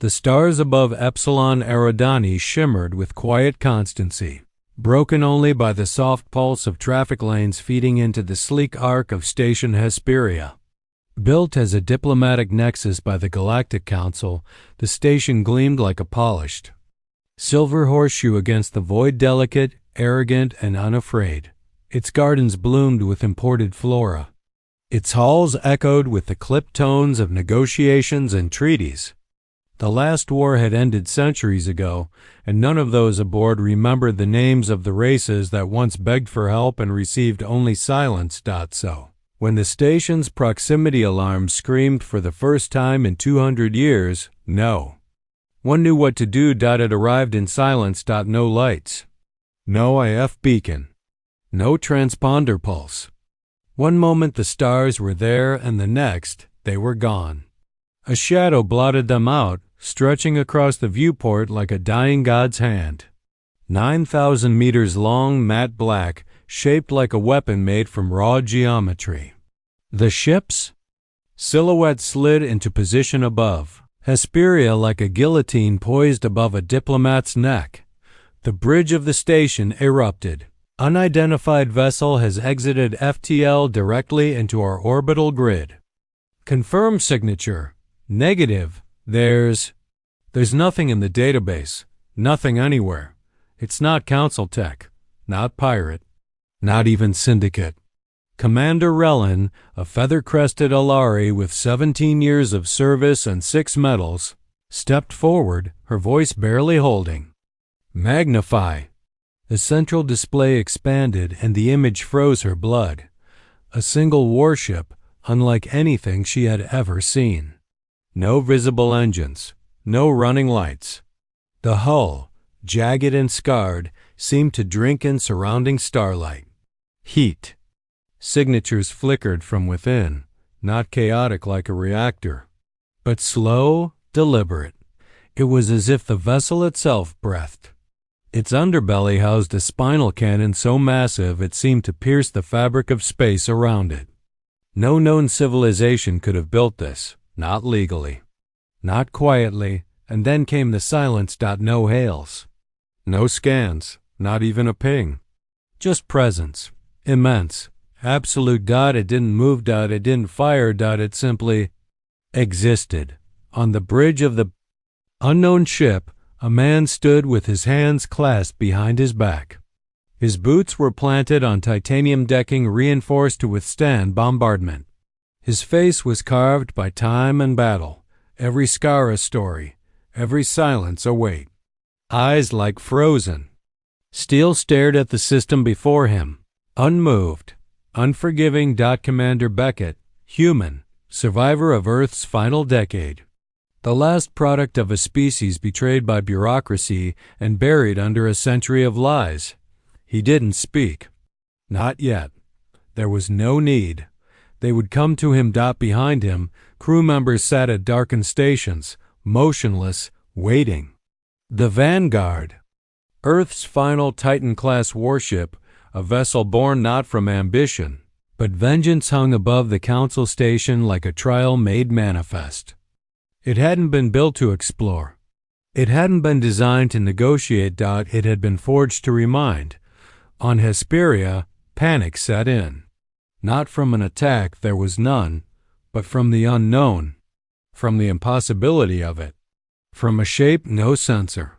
The stars above Epsilon Eridani shimmered with quiet constancy, broken only by the soft pulse of traffic lanes feeding into the sleek arc of Station Hesperia. Built as a diplomatic nexus by the Galactic Council, the station gleamed like a polished silver horseshoe against the void, delicate, arrogant, and unafraid. Its gardens bloomed with imported flora. Its halls echoed with the clipped tones of negotiations and treaties. The last war had ended centuries ago, and none of those aboard remembered the names of the races that once begged for help and received only silence. So, when the station's proximity alarm screamed for the first time in 200 years, no one knew what to do. It arrived in silence. No lights, no IF beacon, no transponder pulse. One moment the stars were there, and the next they were gone. A shadow blotted them out, stretching across the viewport like a dying god's hand. 9,000 meters long, matte black, shaped like a weapon made from raw geometry. The ship's silhouette slid into position above, Hesperia like a guillotine poised above a diplomat's neck. The bridge of the station erupted. Unidentified vessel has exited FTL directly into our orbital grid. Confirm signature. Negative. There's nothing in the database. Nothing anywhere. It's not Council Tech. Not Pirate. Not even Syndicate. Commander Relin, a feather-crested Alari with 17 years of service and 6 medals, stepped forward, her voice barely holding. Magnify. The central display expanded and the image froze her blood. A single warship, unlike anything she had ever seen. No visible engines, no running lights. The hull, jagged and scarred, seemed to drink in surrounding starlight. Heat. Signatures flickered from within, not chaotic like a reactor, but slow, deliberate. It was as if the vessel itself breathed. Its underbelly housed a spinal cannon so massive it seemed to pierce the fabric of space around it. No known civilization could have built this. Not legally, not quietly, and then came the silence. No hails, no scans, not even a ping. Just presence, immense, absolute. It didn't move. It didn't fire. It simply existed. On the bridge of the unknown ship, a man stood with his hands clasped behind his back. His boots were planted on titanium decking reinforced to withstand bombardment. His face was carved by time and battle, every scar a story, every silence a weight. Eyes like frozen steel stared at the system before him, unmoved, unforgiving. Commander Beckett, human, survivor of Earth's final decade. The last product of a species betrayed by bureaucracy and buried under a century of lies. He didn't speak. Not yet. There was no need. They would come to him. Behind him, crew members sat at darkened stations, motionless, waiting. The Vanguard, Earth's final Titan-class warship, a vessel born not from ambition, but vengeance, hung above the Council station like a trial made manifest. It hadn't been built to explore. It hadn't been designed to negotiate. It had been forged to remind. On Hesperia, panic set in. Not from an attack, there was none, but from the unknown, from the impossibility of it, from a shape no sensor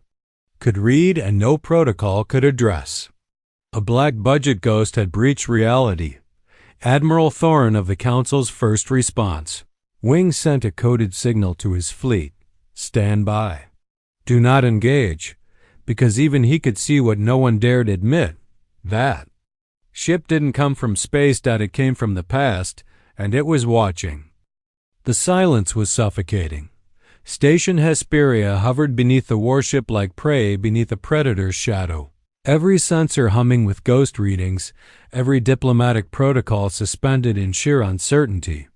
could read and no protocol could address. A black budget ghost had breached reality. Admiral Thorin of the Council's first response. Wing sent a coded signal to his fleet. Stand by. Do not engage, because even he could see what no one dared admit. That ship didn't come from space. It came from the past, and it was watching. The silence was suffocating. Station Hesperia hovered beneath the warship like prey beneath a predator's shadow. Every sensor humming with ghost readings, every diplomatic protocol suspended in sheer uncertainty.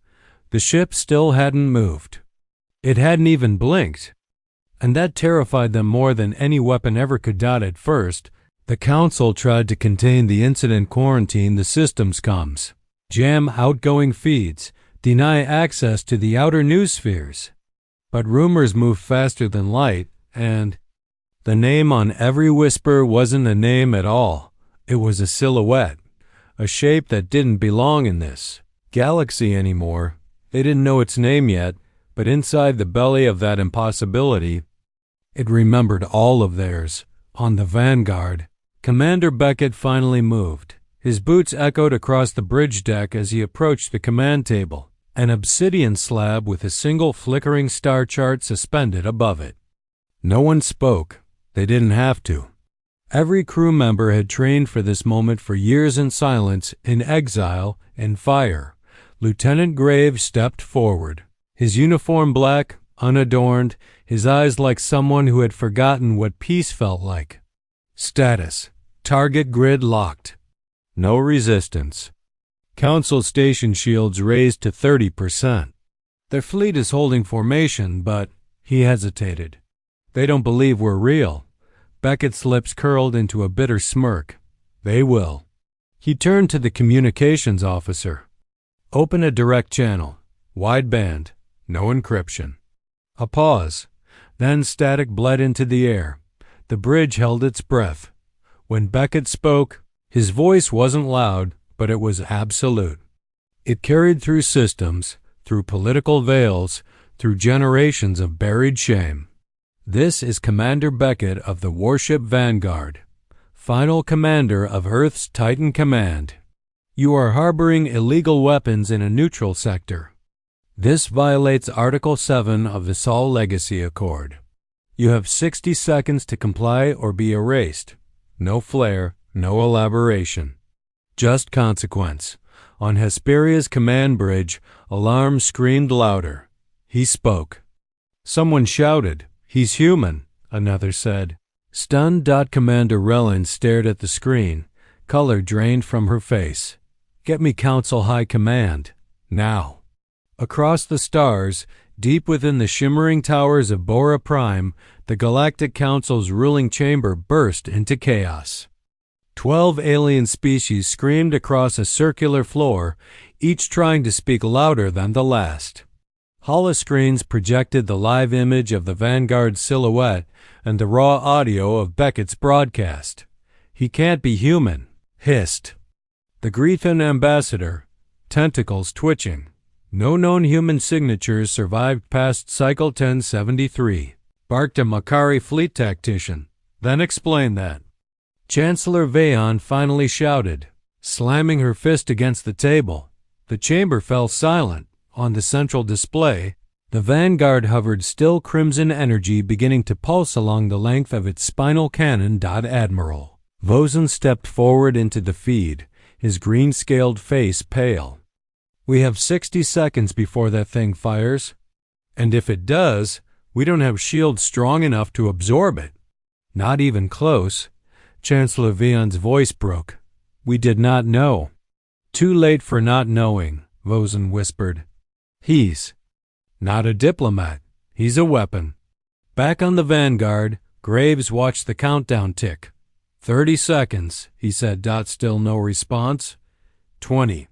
The ship still hadn't moved. It hadn't even blinked. And that terrified them more than any weapon ever could. At first, the Council tried to contain the incident, quarantine the system's comms, jam outgoing feeds, deny access to the outer news spheres. But rumors move faster than light, and the name on every whisper wasn't a name at all. It was a silhouette, a shape that didn't belong in this galaxy anymore. They didn't know its name yet, but inside the belly of that impossibility, it remembered all of theirs. On the Vanguard, Commander Beckett finally moved. His boots echoed across the bridge deck as he approached the command table, an obsidian slab with a single flickering star chart suspended above it. No one spoke. They didn't have to. Every crew member had trained for this moment for years in silence, in exile, in fire. Lieutenant Graves stepped forward, his uniform black, unadorned, his eyes like someone who had forgotten what peace felt like. Status: target grid locked. No resistance. Council station shields raised to 30%. Their fleet is holding formation, but he hesitated. They don't believe we're real. Beckett's lips curled into a bitter smirk. They will. He turned to the communications officer. Open a direct channel. Wideband. No encryption. A pause. Then static bled into the air. The bridge held its breath. When Beckett spoke, his voice wasn't loud, but it was absolute. It carried through systems, through political veils, through generations of buried shame. This is Commander Beckett of the Warship Vanguard, final commander of Earth's Titan Command. You are harboring illegal weapons in a neutral sector. This violates Article 7 of the Sol Legacy Accord. You have 60 seconds to comply or be erased. No flair, no elaboration. Just consequence. On Hesperia's command bridge, alarm screamed louder. He spoke. Someone shouted, "He's human," another said. Stunned. Commander Relin stared at the screen. Color drained from her face. Get me Council High Command. Now. Across the stars, deep within the shimmering towers of Bora Prime, the Galactic Council's ruling chamber burst into chaos. 12 alien species screamed across a circular floor, each trying to speak louder than the last. Holoscreens projected the live image of the Vanguard silhouette and the raw audio of Beckett's broadcast. "He can't be human," hissed the Grecian ambassador, tentacles twitching. No known human signatures survived past Cycle 1073, barked a Makari fleet tactician. Then explain that. Chancellor Vayon finally shouted, slamming her fist against the table. The chamber fell silent. On the central display, the Vanguard hovered still, crimson energy beginning to pulse along the length of its spinal cannon. Admiral Vozen stepped forward into the feed, his green-scaled face pale. "We have 60 seconds before that thing fires. And if it does, we don't have shields strong enough to absorb it." "Not even close." Chancellor Vayon's voice broke. "We did not know." "Too late for not knowing," Vozen whispered. "He's not a diplomat. He's a weapon." Back on the Vanguard, Graves watched the countdown tick. 30 seconds, he said. Still no response. 20.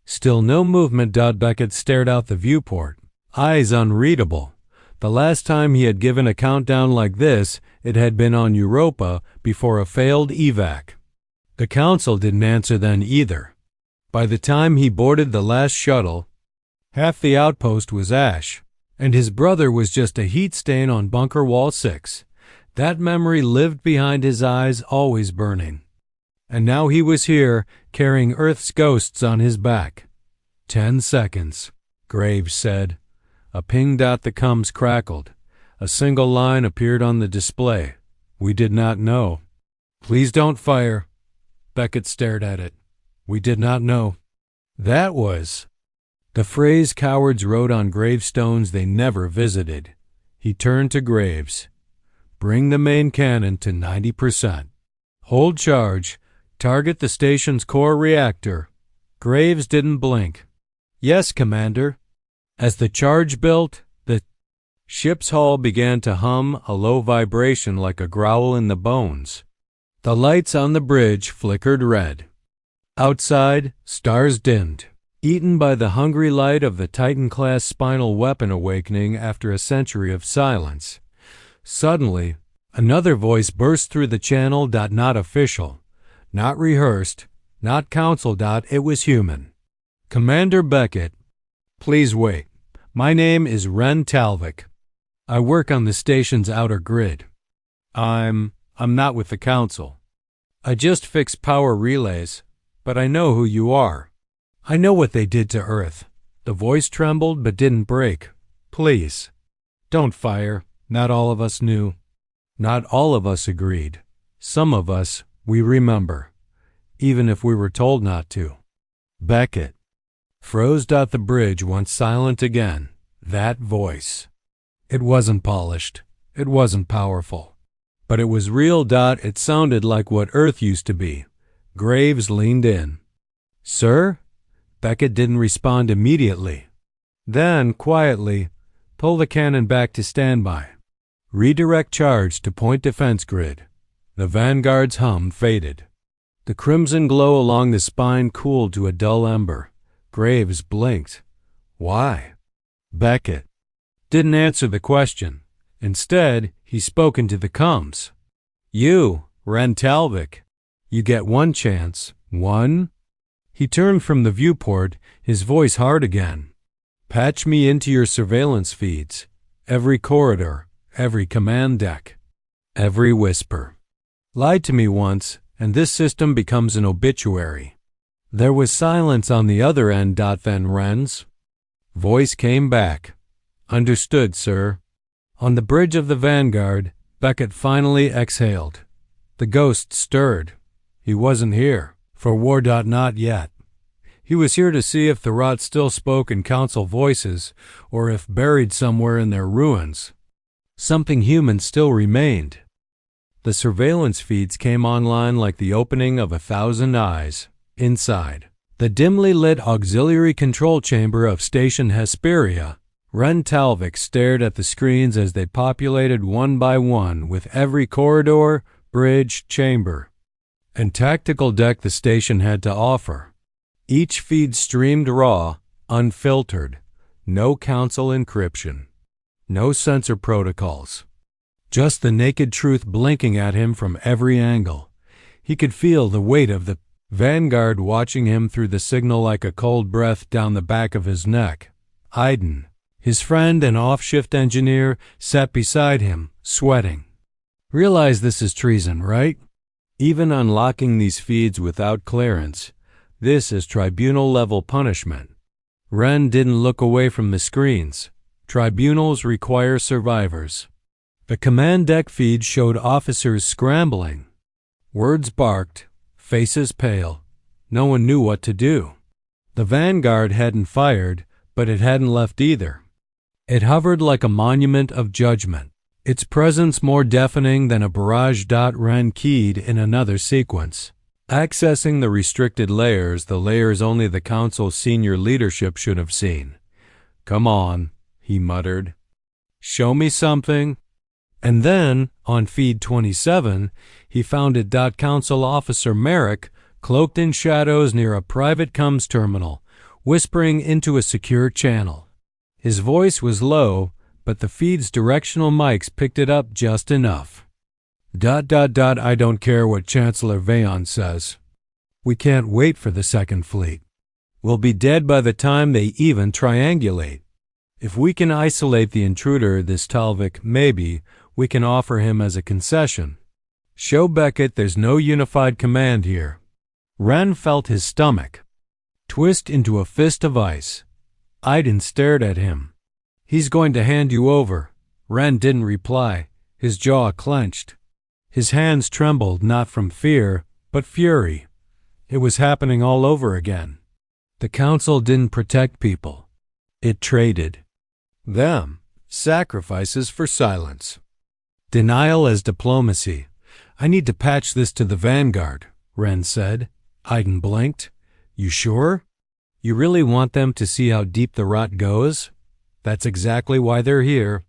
Still no movement. Beckett stared out the viewport, eyes unreadable. The last time he had given a countdown like this, it had been on Europa before a failed evac. The Council didn't answer then either. By the time he boarded the last shuttle, half the outpost was ash, and his brother was just a heat stain on Bunker Wall 6. That memory lived behind his eyes, always burning. And now he was here, carrying Earth's ghosts on his back. 10 seconds, Graves said. A ping. The comms crackled. A single line appeared on the display. "We did not know." "Please don't fire." Beckett stared at it. "We did not know." That was the phrase cowards wrote on gravestones they never visited. He turned to Graves. "Bring the main cannon to 90%. Hold charge. Target the station's core reactor." Graves didn't blink. "Yes, Commander." As the charge built, the ship's hull began to hum, a low vibration like a growl in the bones. The lights on the bridge flickered red. Outside, stars dimmed. eaten by the hungry light of the Titan-class spinal weapon awakening after a century of silence. Suddenly, another voice burst through the channel. Not official, not rehearsed, not council. It was human. Commander Beckett, please wait. My name is Ren Talvik. I work on the station's outer grid. I'm not with the council. I just fix power relays, but I know who you are. I know what they did to Earth. The voice trembled but didn't break. Please, don't fire. Not all of us knew. Not all of us agreed. Some of us, we remember, even if we were told not to. Beckett froze. The bridge went silent again. That voice. It wasn't polished. It wasn't powerful. But it was real. It sounded like what Earth used to be. Graves leaned in. Sir? Beckett didn't respond immediately. Then, quietly, pull the cannon back to standby. Redirect charge to point defense grid. The Vanguard's hum faded. The crimson glow along the spine cooled to a dull ember. Graves blinked. Why? Beckett didn't answer the question. Instead, he spoke into the comms. You, Ren Talvik, you get one chance. One? He turned from the viewport, his voice hard again. Patch me into your surveillance feeds. Every corridor, every command deck, every whisper. Lied to me once, and this system becomes an obituary. There was silence on the other end. Then Ren's voice came back. Understood, sir. On the bridge of the Vanguard, Beckett finally exhaled. The ghost stirred. He wasn't here for war. Not yet. He was here to see if the rot still spoke in council voices, or if buried somewhere in their ruins, something human still remained. The surveillance feeds came online like the opening of 1,000 eyes. Inside the dimly lit auxiliary control chamber of Station Hesperia, Ren Talvik stared at the screens as they populated one by one with every corridor, bridge, chamber, and tactical deck the station had to offer. Each feed streamed raw, unfiltered, no council encryption, no censor protocols. Just the naked truth blinking at him from every angle. He could feel the weight of the Vanguard watching him through the signal like a cold breath down the back of his neck. Iden, his friend and off-shift engineer, sat beside him, sweating. Realize this is treason, right? Even unlocking these feeds without clearance, this is tribunal-level punishment. Ren didn't look away from the screens. Tribunals require survivors. The command deck feed showed officers scrambling. Words barked, faces pale. No one knew what to do. The Vanguard hadn't fired, but it hadn't left either. It hovered like a monument of judgment, its presence more deafening than a barrage. Ren keyed in another sequence. Accessing the restricted layers, the layers only the Council's senior leadership should have seen. Come on, he muttered. Show me something. And then, on feed 27, he found it. Council Officer Merrick, cloaked in shadows near a private comms terminal, whispering into a secure channel. His voice was low, but the feed's directional mics picked it up just enough. I don't care what Chancellor Vayon says. We can't wait for the Second Fleet. We'll be dead by the time they even triangulate. If we can isolate the intruder, this Talvik, maybe we can offer him as a concession. Show Beckett there's no unified command here. Ren felt his stomach twist into a fist of ice. Iden stared at him. He's going to hand you over. Ren didn't reply. His jaw clenched. His hands trembled, not from fear, but fury. It was happening all over again. The Council didn't protect people. It traded them. Sacrifices for silence. Denial as diplomacy. I need to patch this to the Vanguard, Ren said. Iden blinked. You sure? You really want them to see how deep the rot goes? That's exactly why they're here.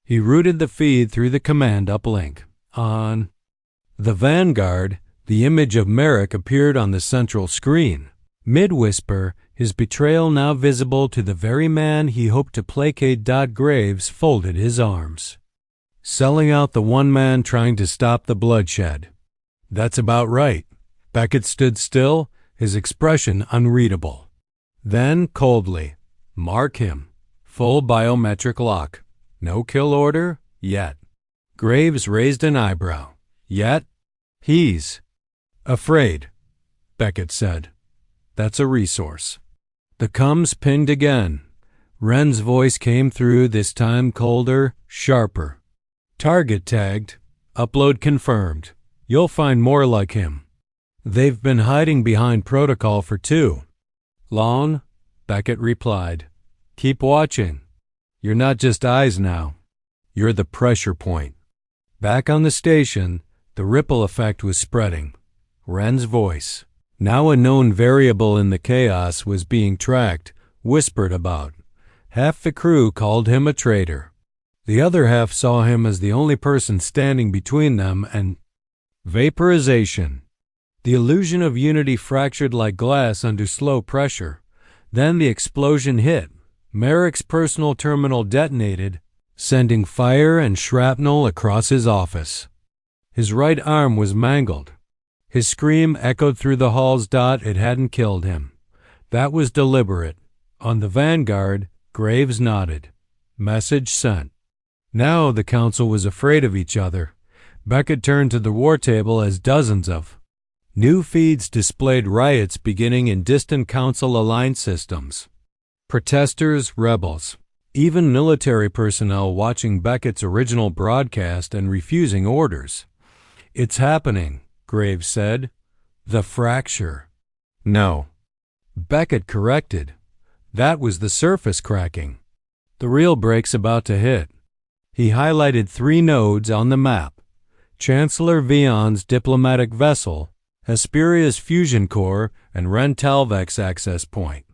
He routed the feed through the command uplink. On the Vanguard, the image of Merrick appeared on the central screen. Mid-whisper, his betrayal now visible to the very man he hoped to placate. Graves folded his arms. Selling out the one man trying to stop the bloodshed. That's about right. Beckett stood still, his expression unreadable. Then, coldly, mark him. Full biometric lock. No kill order, yet. Graves raised an eyebrow. Yet? He's afraid, Beckett said. That's a resource. The comms pinged again. Wren's voice came through, this time colder, sharper. Target tagged. Upload confirmed. You'll find more like him. They've been hiding behind protocol for too long, Beckett replied. Keep watching. You're not just eyes now. You're the pressure point. Back on the station, the ripple effect was spreading. Wren's voice, now a known variable in the chaos, was being tracked, whispered about. Half the crew called him a traitor. The other half saw him as the only person standing between them and vaporization. The illusion of unity fractured like glass under slow pressure. Then the explosion hit. Merrick's personal terminal detonated, sending fire and shrapnel across his office. His right arm was mangled. His scream echoed through the halls. It hadn't killed him. That was deliberate. On the Vanguard, Graves nodded. Message sent. Now the council was afraid of each other. Beckett turned to the war table as dozens of new feeds displayed riots beginning in distant council-aligned systems. Protesters, rebels, even military personnel watching Beckett's original broadcast and refusing orders. It's happening, Graves said. The fracture. No. Beckett corrected. That was the surface cracking. The real break's about to hit. He highlighted 3 nodes on the map. Chancellor Vion's diplomatic vessel, Hesperia's fusion core, and Ren Talvek's access point.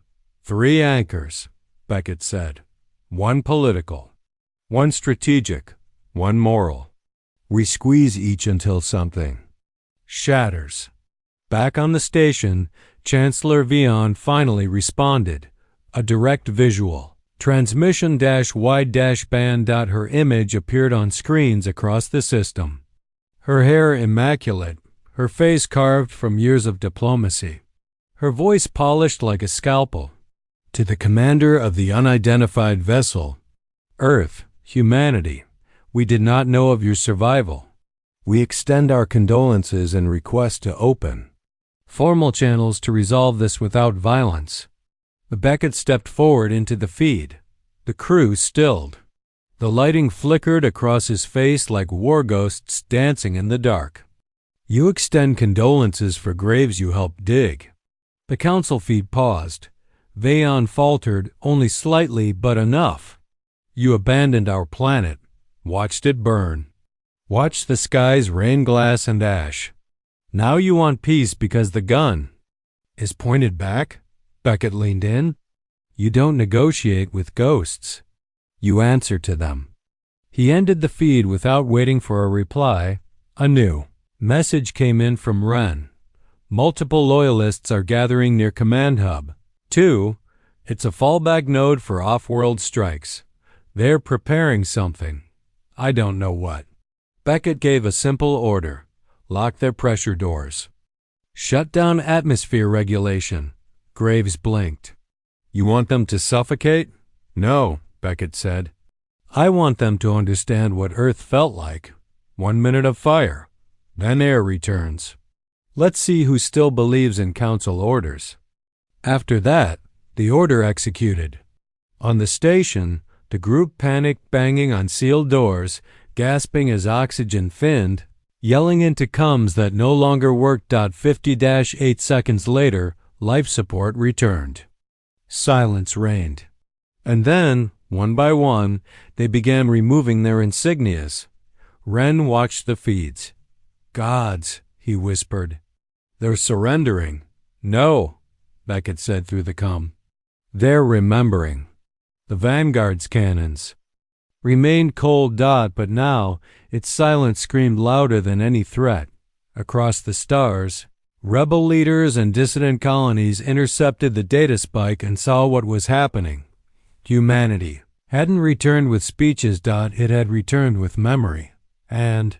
3 anchors, Beckett said. 1 political, 1 strategic, 1 moral. We squeeze each until something shatters. Back on the station, Chancellor Vion finally responded. A direct visual. Transmission-wide-band. Her image appeared on screens across the system. Her hair immaculate, her face carved from years of diplomacy. Her voice polished like a scalpel. To the commander of the unidentified vessel, Earth, humanity, we did not know of your survival. We extend our condolences and request to open formal channels to resolve this without violence. Beckett stepped forward into the feed. The crew stilled. The lighting flickered across his face like war ghosts dancing in the dark. You extend condolences for graves you helped dig. The council feed paused. Vayon faltered, only slightly, but enough. You abandoned our planet, watched it burn. Watched the skies rain glass and ash. Now you want peace because the gun is pointed back? Beckett leaned in. You don't negotiate with ghosts. You answer to them. He ended the feed without waiting for a reply. A new message came in from Ren. Multiple loyalists are gathering near Command Hub. 2. It's a fallback node for off-world strikes. They're preparing something. I don't know what. Beckett gave a simple order. Lock their pressure doors. Shut down atmosphere regulation. Graves blinked. You want them to suffocate? No, Beckett said. I want them to understand what Earth felt like. 1 minute of fire. Then air returns. Let's see who still believes in council orders. After that, the order executed. On the station, the group panicked, banging on sealed doors, gasping as oxygen thinned, yelling into comms that no longer worked. 50-8 seconds later, life support returned. Silence reigned. And then, one by one, they began removing their insignias. Ren watched the feeds. Gods, he whispered. They're surrendering. No, Beckett said through the comm. They're remembering. The Vanguard's cannons remained cold. But now its silence screamed louder than any threat. Across the stars, Rebel leaders and dissident colonies intercepted the data spike and saw what was happening. Humanity hadn't returned with speeches. It had returned with memory. And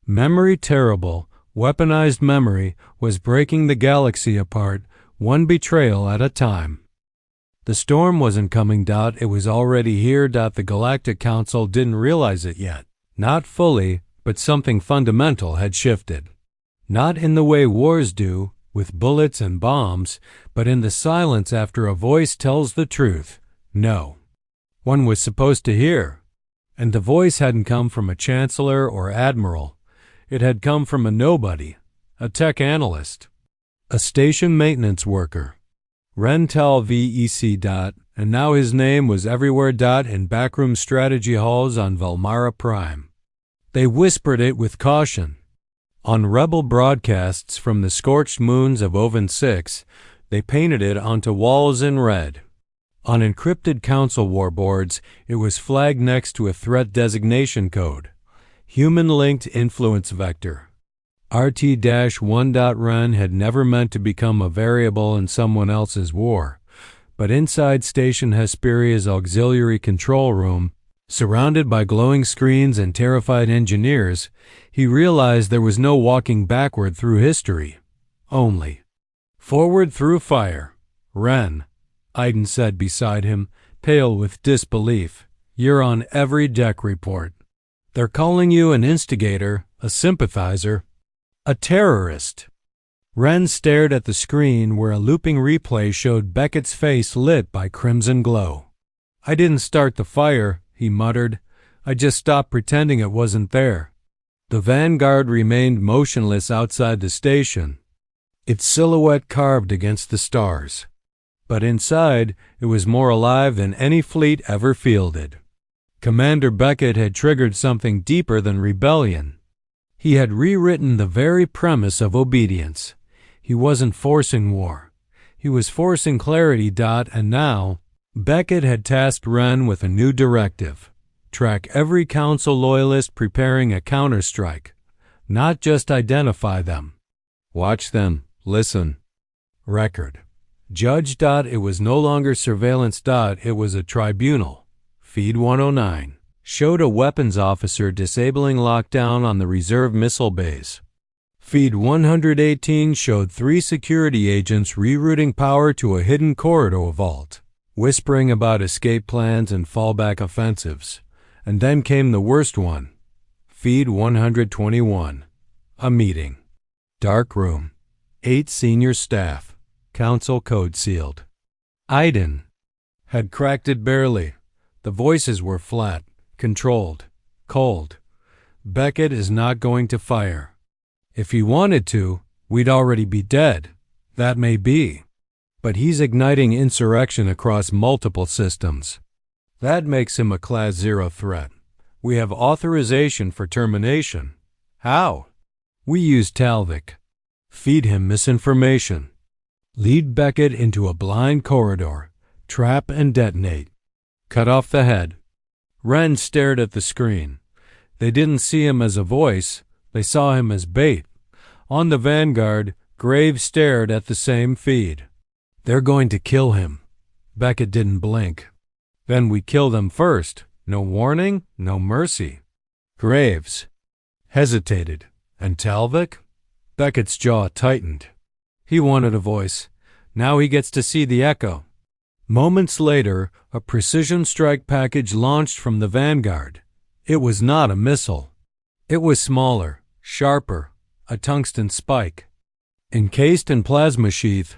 memory, terrible, weaponized memory, was breaking the galaxy apart, one betrayal at a time. The storm wasn't coming. It was already here. The Galactic Council didn't realize it yet. Not fully, but something fundamental had shifted. Not in the way wars do, with bullets and bombs, but in the silence after a voice tells the truth. No. One was supposed to hear. And the voice hadn't come from a chancellor or admiral. It had come from a nobody, a tech analyst, a station maintenance worker. Rental VEC. And now his name was everywhere. In backroom strategy halls on Valmara Prime. They whispered it with caution. On rebel broadcasts from the scorched moons of Oven 6, they painted it onto walls in red. On encrypted council warboards, it was flagged next to a threat designation code. Human-linked influence vector. RT-1. Ren had never meant to become a variable in someone else's war, but inside Station Hesperia's auxiliary control room, surrounded by glowing screens and terrified engineers, he realized there was no walking backward through history, only forward through fire. Ren, Iden said beside him, pale with disbelief, you're on every deck report. They're calling you an instigator, a sympathizer, a terrorist. Ren stared at the screen where a looping replay showed Beckett's face lit by crimson glow. I didn't start the fire, he muttered. I just stopped pretending it wasn't there. The Vanguard remained motionless outside the station, its silhouette carved against the stars. But inside, it was more alive than any fleet ever fielded. Commander Beckett had triggered something deeper than rebellion. He had rewritten the very premise of obedience. He wasn't forcing war. He was forcing clarity. And now, Beckett had tasked Ren with a new directive. Track every council loyalist preparing a counterstrike. Not just identify them. Watch them. Listen. Record. Judge. It was no longer surveillance. It was a tribunal. Feed 109 showed a weapons officer disabling lockdown on the reserve missile base. Feed 118 showed 3 security agents rerouting power to a hidden corridor vault, whispering about escape plans and fallback offensives. And then came the worst one. Feed 121. A meeting. Dark room. 8 senior staff. Council code sealed. Iden had cracked it barely. The voices were flat, controlled, cold. Beckett is not going to fire. If he wanted to, we'd already be dead. That may be. But he's igniting insurrection across multiple systems. That makes him a Class 0 threat. We have authorization for termination. How? We use Talvik. Feed him misinformation. Lead Beckett into a blind corridor. Trap and detonate. Cut off the head. Ren stared at the screen. They didn't see him as a voice. They saw him as bait. On the Vanguard, Graves stared at the same feed. They're going to kill him. Beckett didn't blink. Then we kill them first. No warning, no mercy. Graves hesitated. And Talvik? Beckett's jaw tightened. He wanted a voice. Now he gets to see the echo. Moments later, a precision strike package launched from the Vanguard. It was not a missile. It was smaller, sharper, a tungsten spike. Encased in plasma sheath,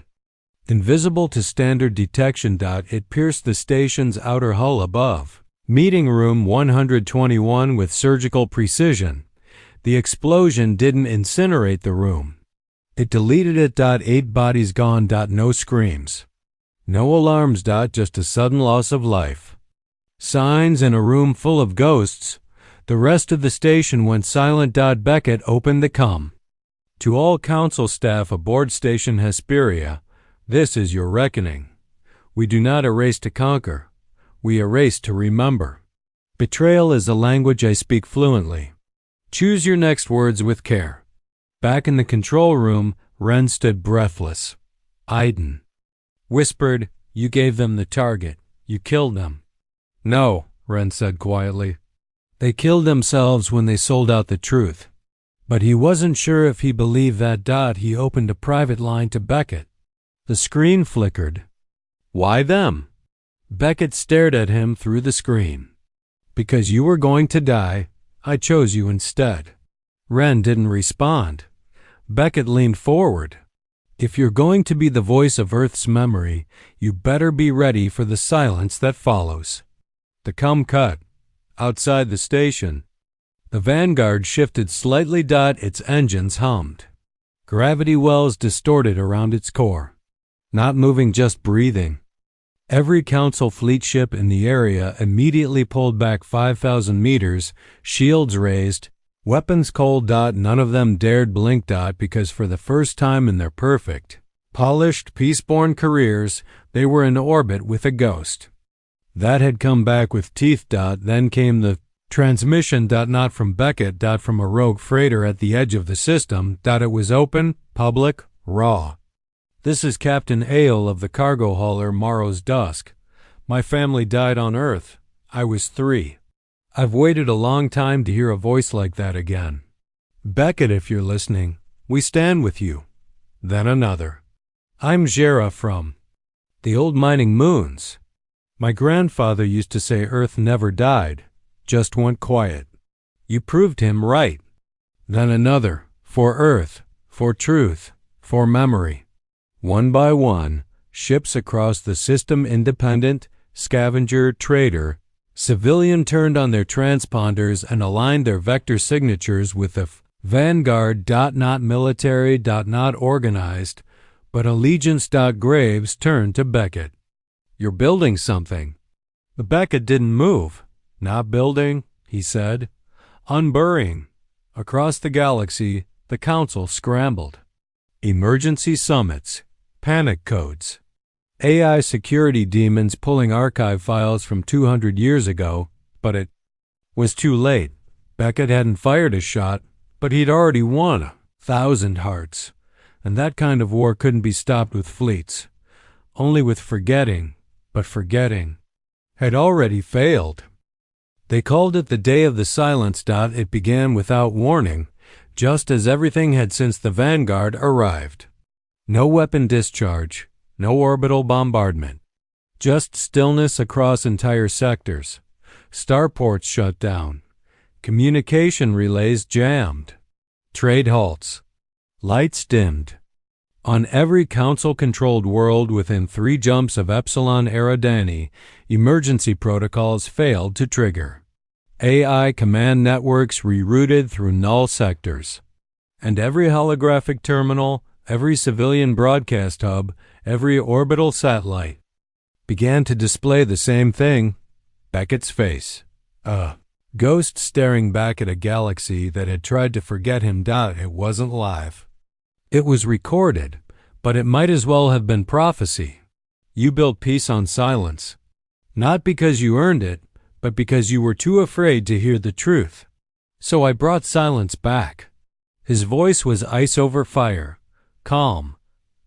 invisible to standard detection. It pierced the station's outer hull above. Meeting room 121 with surgical precision. The explosion didn't incinerate the room. It deleted it. 8 bodies gone. No screams. No alarms. Just a sudden loss of life. Signs in a room full of ghosts. The rest of the station went silent. Beckett opened the comm. To all council staff aboard Station Hesperia, this is your reckoning. We do not erase to conquer. We erase to remember. Betrayal is a language I speak fluently. Choose your next words with care. Back in the control room, Ren stood breathless. Iden whispered, "You gave them the target. You killed them." "No," Ren said quietly. "They killed themselves when they sold out the truth." But he wasn't sure if he believed that. He opened a private line to Beckett. The screen flickered. "Why them?" Beckett stared at him through the screen. "Because you were going to die, I chose you instead." Ren didn't respond. Beckett leaned forward. "If you're going to be the voice of Earth's memory, you better be ready for the silence that follows." The cum cut. Outside the station, the Vanguard shifted slightly. Its engines hummed. Gravity wells distorted around its core. Not moving, just breathing. Every Council fleet ship in the area immediately pulled back 5,000 meters, shields raised, weapons cold. None of them dared blink. Because for the first time in their perfect, polished, peaceborn careers, they were in orbit with a ghost. That had come back with teeth. Then came the transmission. Not from Beckett. From a rogue freighter at the edge of the system. It was open, public, raw. "This is Captain Ale of the cargo hauler Morrow's Dusk. My family died on Earth. I was 3. I've waited a long time to hear a voice like that again. Beckett, if you're listening, we stand with you." Then another. "I'm Jera from the old mining moons. My grandfather used to say Earth never died, just went quiet. You proved him right." Then another. "For Earth, for truth, for memory." One by one, ships across the system, independent, scavenger, trader, civilian, turned on their transponders and aligned their vector signatures with the Vanguard. Not military. Not organized, but allegiance. Graves turned to Beckett. "You're building something." But Beckett didn't move. "Not building," he said. "Unburying." Across the galaxy, the Council scrambled. Emergency summits, panic codes, AI security demons pulling archive files from 200 years ago, but it was too late. Beckett hadn't fired a shot, but he'd already won 1,000 hearts, and that kind of war couldn't be stopped with fleets, only with forgetting. But forgetting had already failed. They called it the Day of the Silence. It began without warning, just as everything had since the Vanguard arrived. No weapon discharge, no orbital bombardment, just stillness across entire sectors. Starports shut down, communication relays jammed, trade halts, lights dimmed. On every Council-controlled world within 3 jumps of Epsilon Eridani, emergency protocols failed to trigger. AI command networks rerouted through null sectors. And every holographic terminal, every civilian broadcast hub, every orbital satellite began to display the same thing: Beckett's face. A ghost staring back at a galaxy that had tried to forget him. It wasn't live. It was recorded, but it might as well have been prophecy. You built peace on silence, not because you earned it, but because you were too afraid to hear the truth. So I brought silence back. His voice was ice over fire, calm,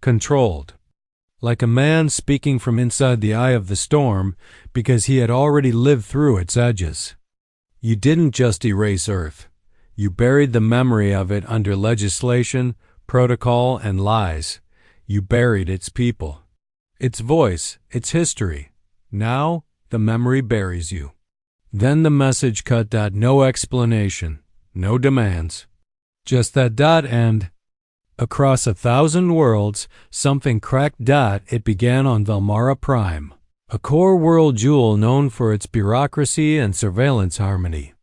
controlled, like a man speaking from inside the eye of the storm because he had already lived through its edges. You didn't just erase Earth. You buried the memory of it under legislation, protocol, and lies. You buried its people, its voice, its history. Now the memory buries you. Then the message cut. No explanation, no demands. Just that. And across 1,000 worlds, something cracked. It began on Valmara Prime, a core world jewel known for its bureaucracy and surveillance harmony.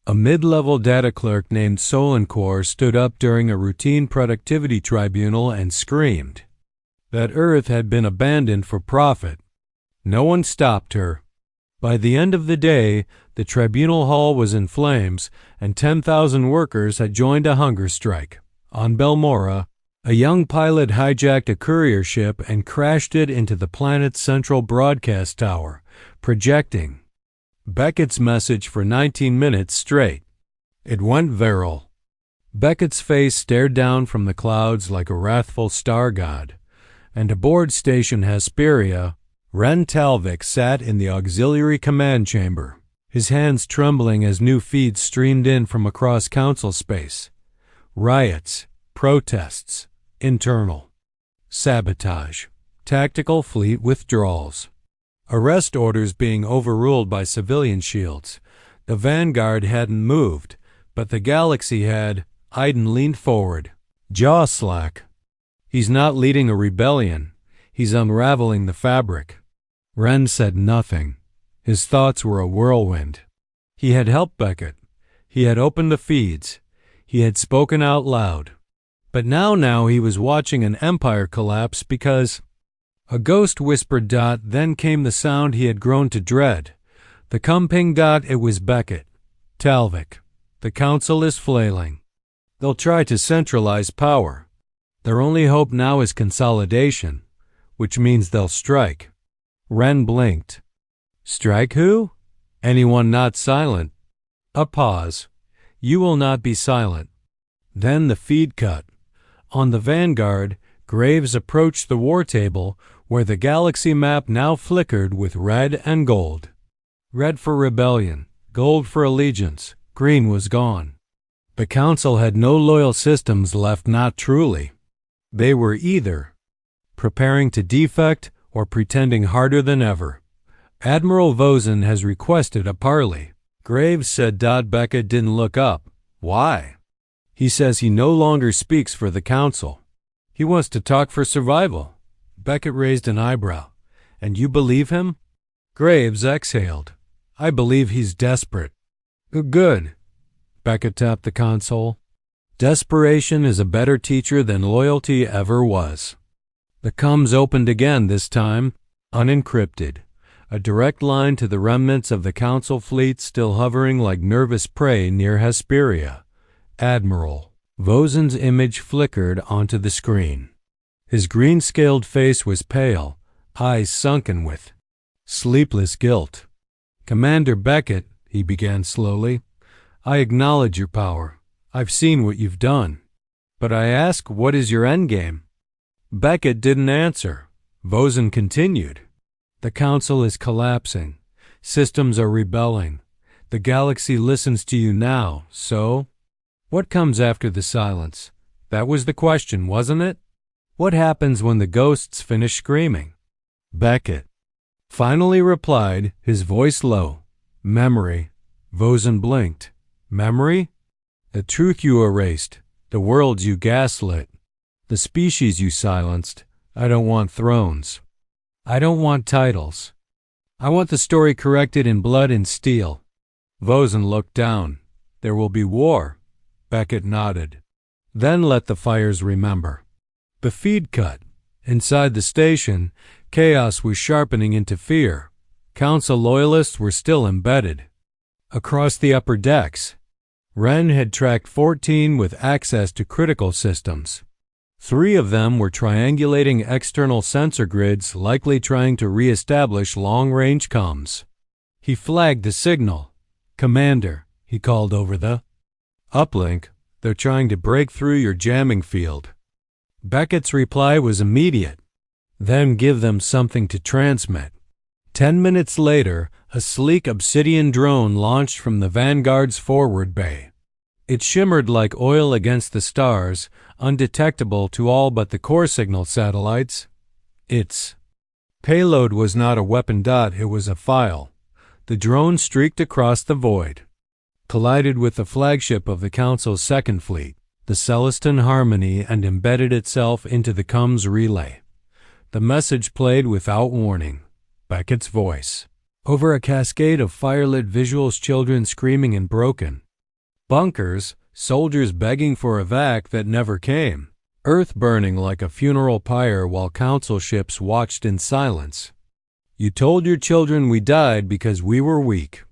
A mid-level data clerk named Solankor stood up during a routine productivity tribunal and screamed that Earth had been abandoned for profit. No one stopped her. By the end of the day, the tribunal hall was in flames, and 10,000 workers had joined a hunger strike. On Belmora, a young pilot hijacked a courier ship and crashed it into the planet's central broadcast tower, projecting Beckett's message for 19 minutes straight. It went viral. Beckett's face stared down from the clouds like a wrathful star god, and aboard Station Hesperia, Ren Talvik sat in the auxiliary command chamber, his hands trembling as new feeds streamed in from across council space. Riots, protests, internal sabotage, tactical fleet withdrawals, arrest orders being overruled by civilian shields. The Vanguard hadn't moved, but the Galaxy had. Iden leaned forward, jaw slack. He's not leading a rebellion. He's unraveling the fabric. Ren said nothing. His thoughts were a whirlwind. He had helped Beckett. He had opened the feeds. He had spoken out loud. But now he was watching an empire collapse because... A ghost whispered. Then came the sound he had grown to dread. The comping. It was Beckett. Talvik. The council is flailing. They'll try to centralize power. Their only hope now is consolidation, which means they'll strike. Ren blinked. Strike who? Anyone not silent. A pause. You will not be silent. Then the feed cut. On the Vanguard, Graves approached the war table where the galaxy map now flickered with red and gold. Red for rebellion, gold for allegiance, green was gone. The Council had no loyal systems left, not truly. They were either preparing to defect or pretending harder than ever. Admiral Vosen has requested a parley. Graves said. Beckett didn't look up. Why? He says he no longer speaks for the Council. He wants to talk for survival. Beckett raised an eyebrow. And you believe him? Graves exhaled. I believe he's desperate. Good. Beckett tapped the console. Desperation is a better teacher than loyalty ever was. The comms opened again, this time unencrypted. A direct line to the remnants of the Council fleet still hovering like nervous prey near Hesperia. Admiral Vosen's image flickered onto the screen. His green-scaled face was pale, eyes sunken with sleepless guilt. Commander Beckett, he began slowly, I acknowledge your power. I've seen what you've done. But I ask, what is your endgame? Beckett didn't answer. Vosen continued. The Council is collapsing. Systems are rebelling. The galaxy listens to you now, so? What comes after the silence? That was the question, wasn't it? What happens when the ghosts finish screaming? Beckett finally replied, his voice low. Memory. Vosen blinked. Memory? The truth you erased, the worlds you gaslit, the species you silenced. I don't want thrones. I don't want titles. I want the story corrected in blood and steel. Vosen looked down. There will be war. Beckett nodded. Then let the fires remember. The feed cut. Inside the station, chaos was sharpening into fear. Council loyalists were still embedded. Across the upper decks, Ren had tracked 14 with access to critical systems. 3 of them were triangulating external sensor grids, likely trying to re-establish long-range comms. He flagged the signal. Commander, he called over the uplink. They're trying to break through your jamming field. Beckett's reply was immediate. Then give them something to transmit. 10 minutes later, a sleek obsidian drone launched from the Vanguard's forward bay. It shimmered like oil against the stars, undetectable to all but the core signal satellites. Its payload was not a weapon. It was a file. The drone streaked across the void, collided with the flagship of the Council's second fleet, the Celestin Harmony, and embedded itself into the comms relay. The message played without warning. Beckett's voice. Over a cascade of firelit visuals, children screaming and broken bunkers, soldiers begging for evac that never came, Earth burning like a funeral pyre while Council ships watched in silence. You told your children we died because we were weak,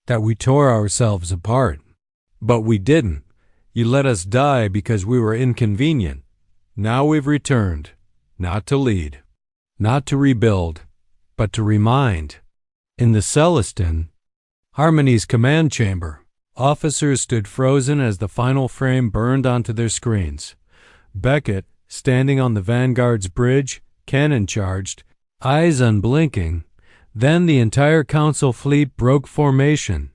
that we tore ourselves apart. But we didn't. You let us die because we were inconvenient. Now we've returned, not to lead, not to rebuild, but to remind. In the Celestin Harmony's command chamber, Officers stood frozen as the final frame burned onto their screens. Beckett, standing on the Vanguard's bridge, cannon charged, eyes unblinking. Then the entire Council fleet broke formation.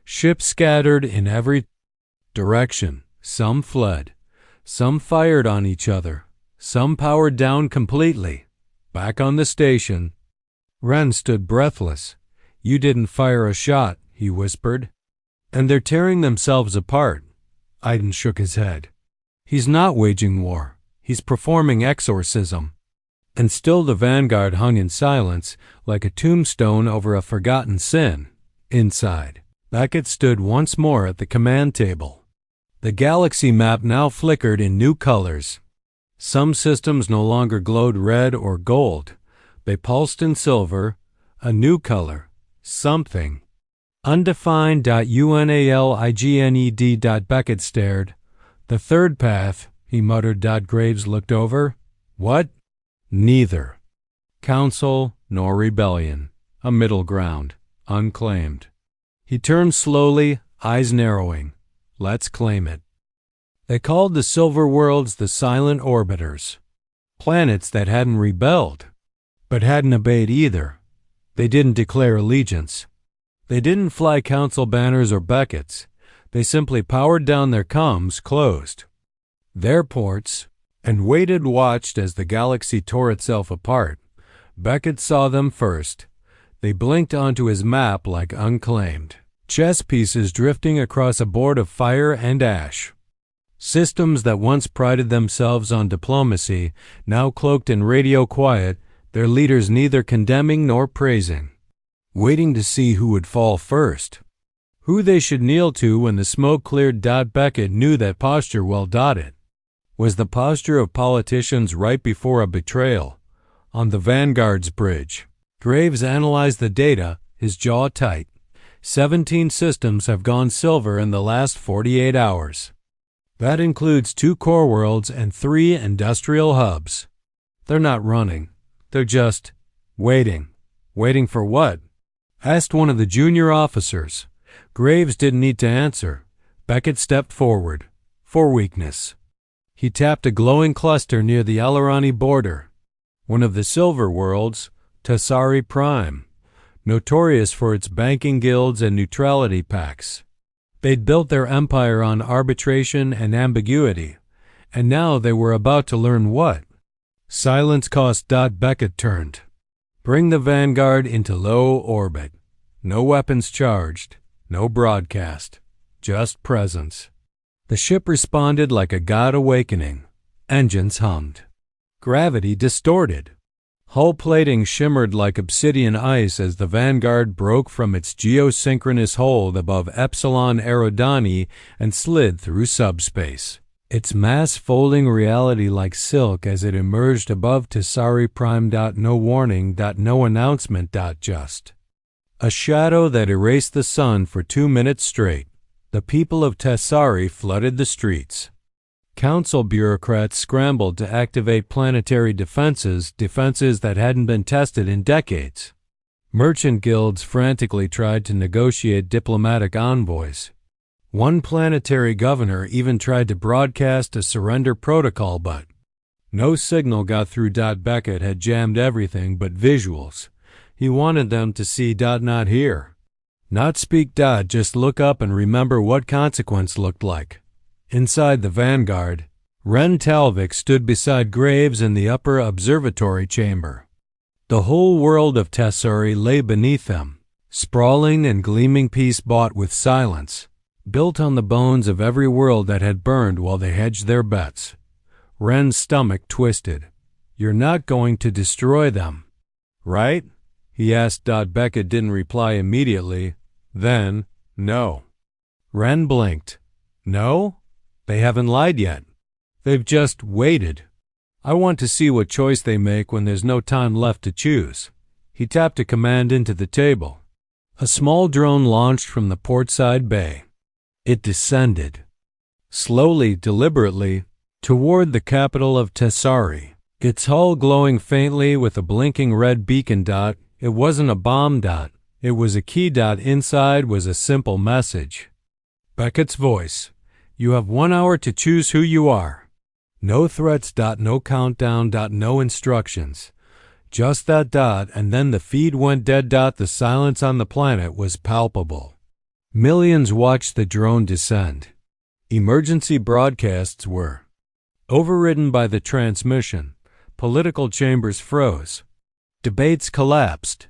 Ships scattered in every direction. Some fled. Some fired on each other. Some powered down completely. Back on the station, Ren stood breathless. "You didn't fire a shot," he whispered. "And they're tearing themselves apart." Iden shook his head. "He's not waging war. He's performing exorcism." And still the Vanguard hung in silence, like a tombstone over a forgotten sin. Inside, Beckett stood once more at the command table. The galaxy map now flickered in new colors. Some systems no longer glowed red or gold. They pulsed in silver, a new color, something. Undefined. UNALIGNED. Beckett stared. "The third path," he muttered. Graves looked over. "What?" "Neither. Council nor rebellion. A middle ground, unclaimed." He turned slowly, eyes narrowing. "Let's claim it." They called the silver worlds the silent orbiters. Planets that hadn't rebelled, but hadn't obeyed either. They didn't declare allegiance. They didn't fly Council banners or Beckett's. They simply powered down their comms, closed their ports, and watched as the galaxy tore itself apart. Beckett saw them first. They blinked onto his map like unclaimed chess pieces drifting across a board of fire and ash. Systems that once prided themselves on diplomacy, now cloaked in radio quiet, their leaders neither condemning nor praising, waiting to see who would fall first, who they should kneel to when the smoke cleared. Beckett knew that posture well. It was the posture of politicians right before a betrayal. On the Vanguard's bridge, Graves analyzed the data, his jaw tight. 17 systems have gone silver in the last 48 hours. That includes 2 core worlds and 3 industrial hubs. They're not running. They're just waiting. Waiting for what? Asked one of the junior officers. Graves didn't need to answer. Beckett stepped forward. For weakness. He tapped a glowing cluster near the Alarani border. One of the silver worlds, Tessari Prime, notorious for its banking guilds and neutrality pacts. They'd built their empire on arbitration and ambiguity, and now they were about to learn what? Silence cost. Beckett turned. Bring the Vanguard into low orbit. No weapons charged, no broadcast, just presence. The ship responded like a god awakening. Engines hummed. Gravity distorted. Hull plating shimmered like obsidian ice as the Vanguard broke from its geosynchronous hold above Epsilon Eridani and slid through subspace, its mass folding reality like silk as it emerged above Tessari Prime. No warning. No announcement. Just a shadow that erased the sun for 2 minutes straight. The people of Tessari flooded the streets. Council bureaucrats scrambled to activate planetary defenses that hadn't been tested in decades. Merchant guilds frantically tried to negotiate diplomatic envoys. One planetary governor even tried to broadcast a surrender protocol, but no signal got through. Beckett had jammed everything but visuals. He wanted them to see. Not hear. Not speak. Just look up and remember what consequence looked like. Inside the Vanguard, Ren Talvik stood beside Graves in the upper observatory chamber. The whole world of Tessari lay beneath them, sprawling and gleaming, peace bought with silence, built on the bones of every world that had burned while they hedged their bets. Ren's stomach twisted. "You're not going to destroy them, right?" he asked. Beckett didn't reply immediately. Then, "No." Ren blinked. "No? They haven't lied yet. They've just waited. I want to see what choice they make when there's no time left to choose." He tapped a command into the table. A small drone launched from the portside bay. It descended, slowly, deliberately, toward the capital of Tessari, its hull glowing faintly with a blinking red beacon. It wasn't a bomb. It was a key. Inside was a simple message. Beckett's voice. You have 1 hour to choose who you are. No threats. No countdown. No instructions. Just that dot, and then the feed went dead. The silence on the planet was palpable. Millions watched the drone descend. Emergency broadcasts were overridden by the transmission. Political chambers froze. Debates collapsed.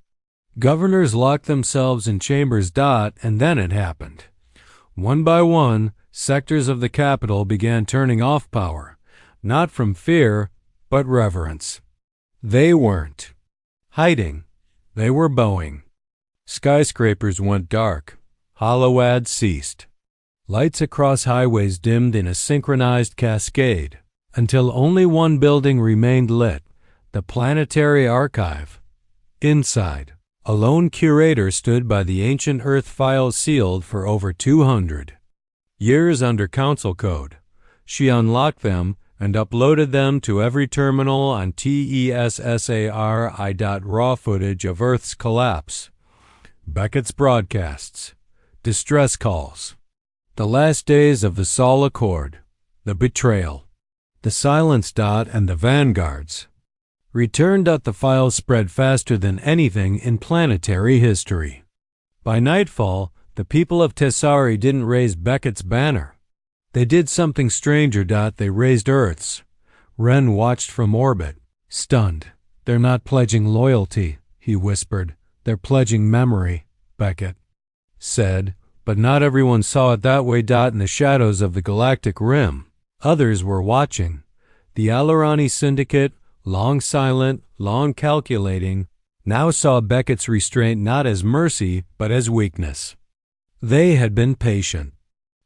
Governors locked themselves in chambers. And then it happened. One by one, sectors of the capital began turning off power, not from fear, but reverence. They weren't hiding. They were bowing. Skyscrapers went dark. Hollow ads ceased. Lights across highways dimmed in a synchronized cascade, until only one building remained lit, the Planetary Archive. Inside, a lone curator stood by the ancient Earth files sealed for over 200 years under Council code. She unlocked them and uploaded them to every terminal on TESSARI. Raw footage of Earth's collapse. Beckett's broadcasts. Distress calls. The last days of the Sol Accord. The betrayal. The silence. And the Vanguards. Return. The files spread faster than anything in planetary history. By nightfall, the people of Tessari didn't raise Beckett's banner. They did something stranger. They raised Earth's. Ren watched from orbit, stunned. They're not pledging loyalty, he whispered. They're pledging memory, Beckett said, but not everyone saw it that way. In the shadows of the galactic rim, others were watching. The Alarani Syndicate, long silent, long calculating, now saw Beckett's restraint not as mercy, but as weakness. They had been patient.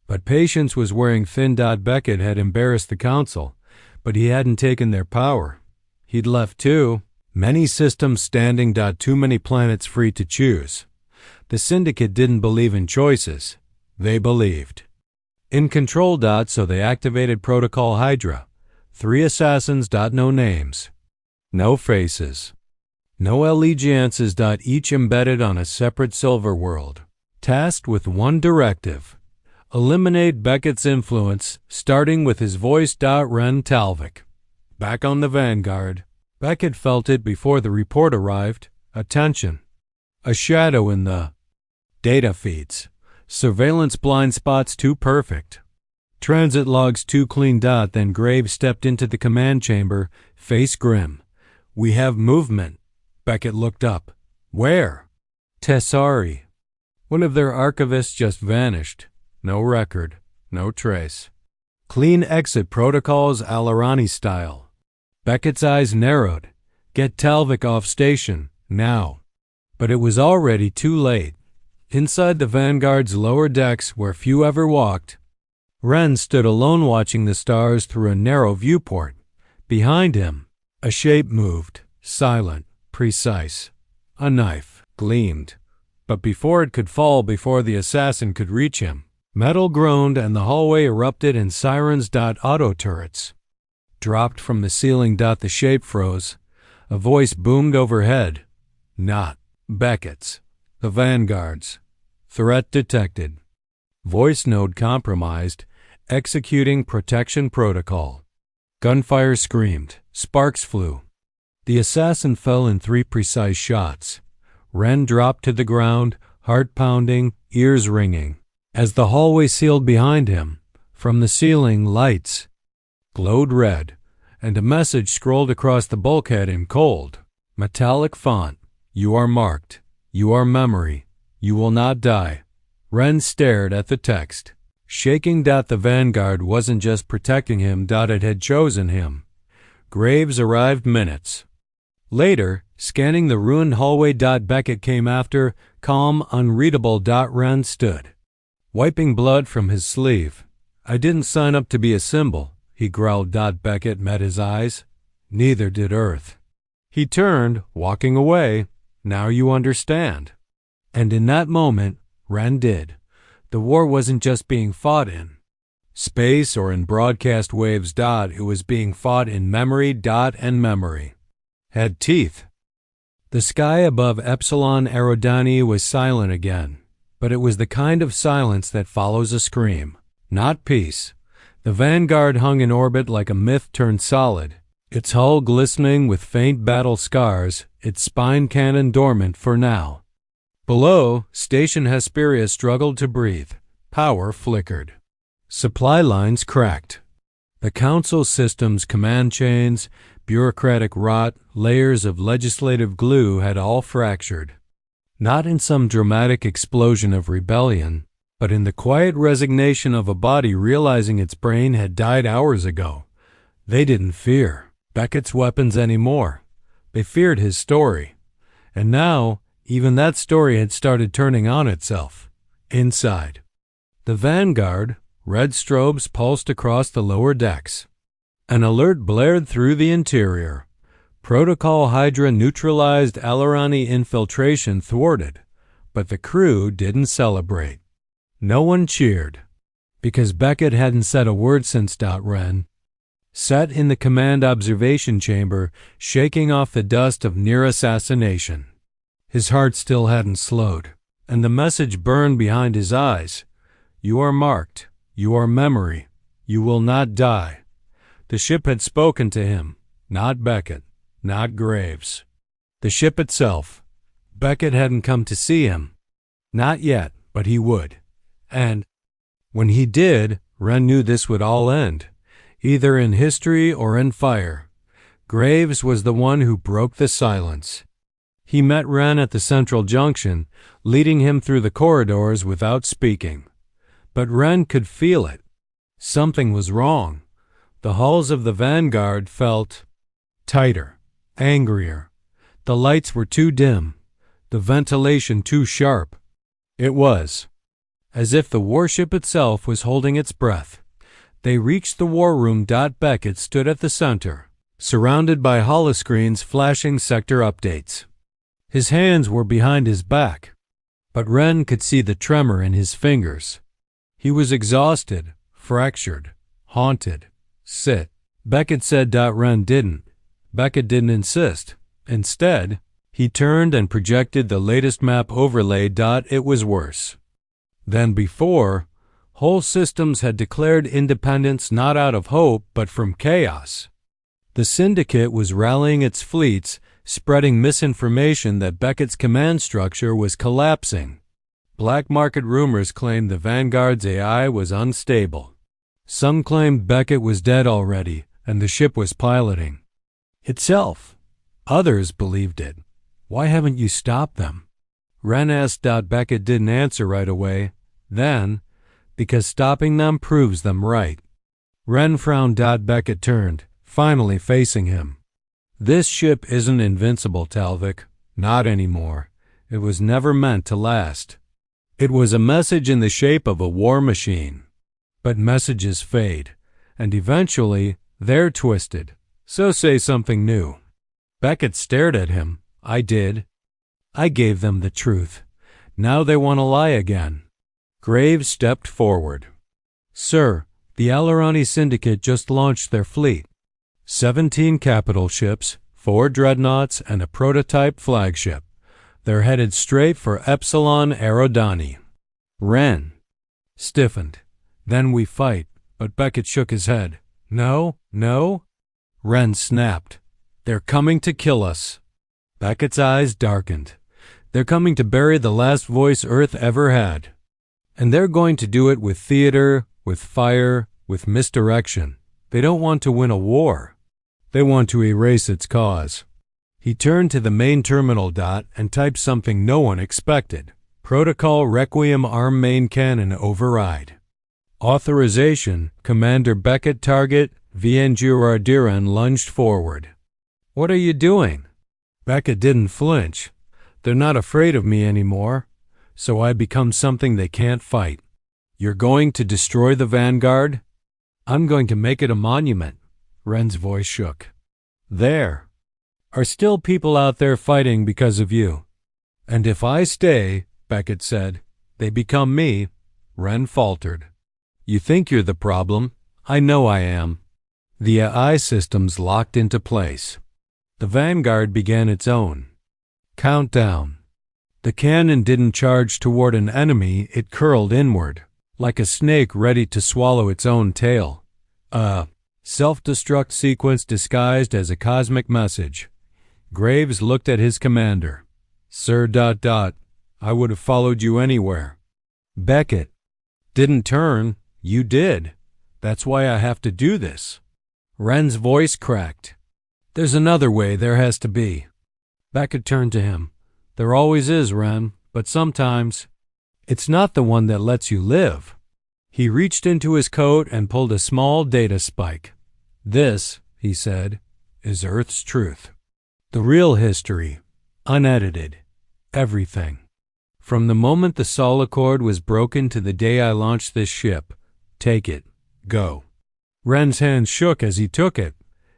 But patience was wearing thin. Beckett had embarrassed the Council, but he hadn't taken their power. He'd left too many systems standing. Too many planets free to choose. The Syndicate didn't believe in choices. They believed in control. So they activated Protocol Hydra. 3 assassins. No names. No faces. No allegiances. Each embedded on a separate silver world. Tasked with one directive. Eliminate Beckett's influence, starting with his voice. Ren Talvik. Back on the Vanguard. Beckett felt it before the report arrived. A tension. A shadow in the data feeds. Surveillance blind spots too perfect. Transit logs too clean. Then Graves stepped into the command chamber, face grim. We have movement. Beckett looked up. Where? Tessari. One of their archivists just vanished. No record, no trace. Clean exit protocols Alarani style. Beckett's eyes narrowed. Get Talvik off station, now. But it was already too late. Inside the Vanguard's lower decks, where few ever walked, Ren stood alone watching the stars through a narrow viewport. Behind him, a shape moved, silent, precise. A knife gleamed. But before it could fall, before the assassin could reach him, metal groaned and the hallway erupted in sirens. Auto turrets dropped from the ceiling. The shape froze. A voice boomed overhead. Not Beckett's. The Vanguard's. Threat detected. Voice node compromised. Executing protection protocol. Gunfire screamed. Sparks flew. The assassin fell in 3 precise shots. Ren dropped to the ground, heart pounding, ears ringing. As the hallway sealed behind him, from the ceiling lights glowed red, and a message scrolled across the bulkhead in cold, metallic font. You are marked. You are memory. You will not die. Ren stared at the text, shaking. The Vanguard wasn't just protecting him. It had chosen him. Graves arrived minutes later, scanning the ruined hallway. Beckett came after, calm, unreadable. Ren stood, wiping blood from his sleeve. I didn't sign up to be a symbol, he growled. Beckett met his eyes. Neither did Earth. He turned, walking away. Now you understand. And in that moment, Ren did. The war wasn't just being fought in space or in broadcast waves. It was being fought in memory. And memory had teeth. The sky above Epsilon Eridani was silent again. But it was the kind of silence that follows a scream, not peace. The Vanguard hung in orbit like a myth turned solid, its hull glistening with faint battle scars, its spine cannon dormant for now. Below, Station Hesperia struggled to breathe. Power flickered. Supply lines cracked. The Council system's command chains, bureaucratic rot, layers of legislative glue had all fractured. Not in some dramatic explosion of rebellion, but in the quiet resignation of a body realizing its brain had died hours ago. They didn't fear Beckett's weapons anymore. They feared his story. And now, even that story had started turning on itself. Inside. The Vanguard, red strobes pulsed across the lower decks. An alert blared through the interior. Protocol Hydra neutralized Alarani infiltration thwarted, but the crew didn't celebrate. No one cheered, because Beckett hadn't said a word since Ren. Sat in the command observation chamber, shaking off the dust of near assassination. His heart still hadn't slowed, and the message burned behind his eyes. You are marked. You are memory. You will not die. The ship had spoken to him, not Beckett, not Graves. The ship itself. Beckett hadn't come to see him. Not yet, but he would. And when he did, Ren knew this would all end, either in history or in fire. Graves was the one who broke the silence. He met Ren at the central junction, leading him through the corridors without speaking. But Ren could feel it. Something was wrong. The hulls of the Vanguard felt tighter, angrier. The lights were too dim, the ventilation too sharp. It was as if the warship itself was holding its breath. They reached the war room. Beckett stood at the center, surrounded by holoscreens flashing sector updates. His hands were behind his back, but Ren could see the tremor in his fingers. He was exhausted, fractured, haunted. Sit. Beckett said. Ren didn't. Beckett didn't insist. Instead, he turned and projected the latest map overlay. It was worse than before. Whole systems had declared independence not out of hope but from chaos. The Syndicate was rallying its fleets, spreading misinformation that Beckett's command structure was collapsing. Black market rumors claimed the Vanguard's AI was unstable. Some claimed Beckett was dead already and the ship was piloting itself. Others believed it. Why haven't you stopped them? Ren asked. Beckett didn't answer right away. Then, because stopping them proves them right. Ren frowned. Beckett turned, finally facing him. This ship isn't invincible, Talvik. Not anymore. It was never meant to last. It was a message in the shape of a war machine. But messages fade, and eventually they're twisted. So say something new. Beckett stared at him. I did. I gave them the truth. Now they want to lie again. Graves stepped forward. Sir, the Alarani Syndicate just launched their fleet. 17 capital ships, 4 dreadnoughts, and a prototype flagship. They're headed straight for Epsilon Eridani. Ren stiffened. Then we fight, but Beckett shook his head. No, no. Ren snapped. They're coming to kill us. Beckett's eyes darkened. They're coming to bury the last voice Earth ever had. And they're going to do it with theater, with fire, with misdirection. They don't want to win a war. They want to erase its cause. He turned to the main terminal. And typed something no one expected. Protocol Requiem Arm Main Cannon Override. Authorization, Commander Beckett. Target, Vanguard. Lunged forward. What are you doing? Beckett didn't flinch. They're not afraid of me anymore, so I become something they can't fight. You're going to destroy the Vanguard? I'm going to make it a monument. Ren's voice shook. There are still people out there fighting because of you. And if I stay, Beckett said, they become me. Ren faltered. You think you're the problem? I know I am. The AI systems locked into place. The Vanguard began its own countdown. The cannon didn't charge toward an enemy, it curled inward, like a snake ready to swallow its own tail. A self-destruct sequence disguised as a cosmic message. Graves looked at his commander. Sir ... I would have followed you anywhere. Beckett. Didn't turn. You did. That's why I have to do this. Wren's voice cracked. There's another way, there has to be. Beckett turned to him. There always is, Wren, but sometimes it's not the one that lets you live. He reached into his coat and pulled a small data spike. This, he said, is Earth's truth. The real history, unedited, everything. From the moment the Sol Accord was broken to the day I launched this ship, take it, go. Wren's hand shook as he took it.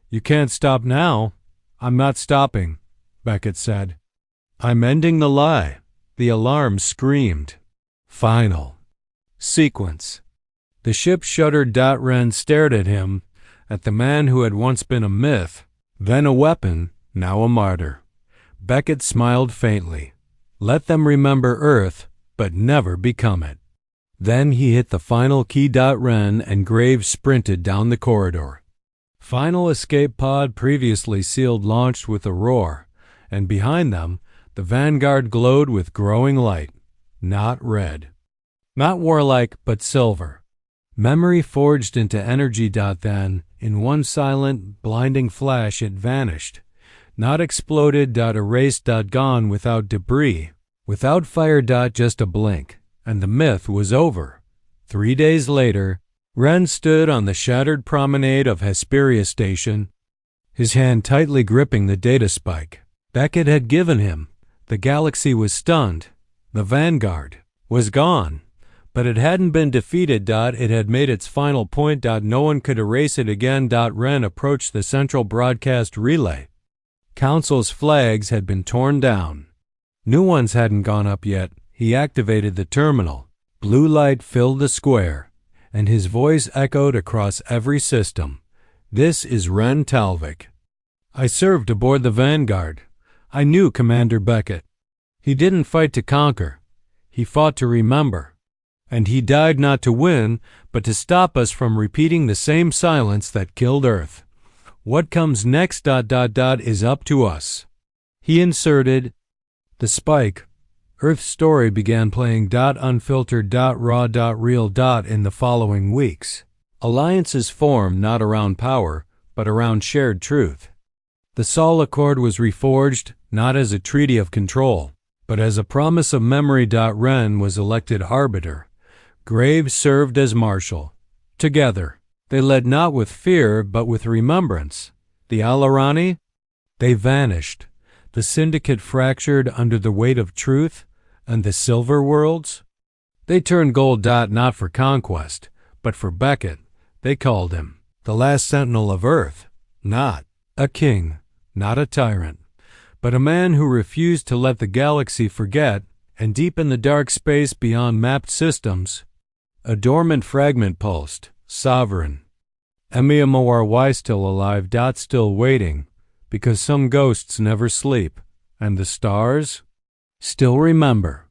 You can't stop now. I'm not stopping, Beckett said. I'm ending the lie. The alarm screamed. Final. Sequence. The ship shuddered. Wren stared at him, at the man who had once been a myth, then a weapon, now a martyr. Beckett smiled faintly. Let them remember Earth, but never become it. Then he hit the final key. Wren and Graves sprinted down the corridor. Final escape pod, previously sealed, launched with a roar, and behind them, the Vanguard glowed with growing light. Not red. Not warlike, but silver. Memory forged into energy. Then, in one silent, blinding flash, it vanished. Not exploded. Erased. Gone without debris, without fire. Just a blink, and the myth was over. 3 days later, Wren stood on the shattered promenade of Hesperia Station, his hand tightly gripping the data spike Beckett had given him. The galaxy was stunned. The Vanguard was gone, but it hadn't been defeated. It had made its final point. No one could erase it again. Wren approached the central broadcast relay. Council's flags had been torn down. New ones hadn't gone up yet. He activated the terminal. Blue light filled the square, and his voice echoed across every system. This is Wren Talvik. I served aboard the Vanguard. I knew Commander Beckett. He didn't fight to conquer. He fought to remember. And he died not to win, but to stop us from repeating the same silence that killed Earth. What comes next ... is up to us. He inserted the spike. Earth's story began playing unfiltered raw real in the following weeks. Alliances formed not around power, but around shared truth. The Sol Accord was reforged not as a treaty of control, but as a promise of memory. Wren was elected arbiter. Graves served as marshal. Together, they led not with fear, but with remembrance. The Alarani? They vanished. The syndicate fractured under the weight of truth, and the silver worlds? They turned gold. Not for conquest, but for Beckett. They called him the last sentinel of Earth. Not a king, not a tyrant, but a man who refused to let the galaxy forget, and deep in the dark space beyond mapped systems, a dormant fragment pulsed, sovereign. Emiamawar, why still alive? Still waiting, because some ghosts never sleep, and the stars still remember.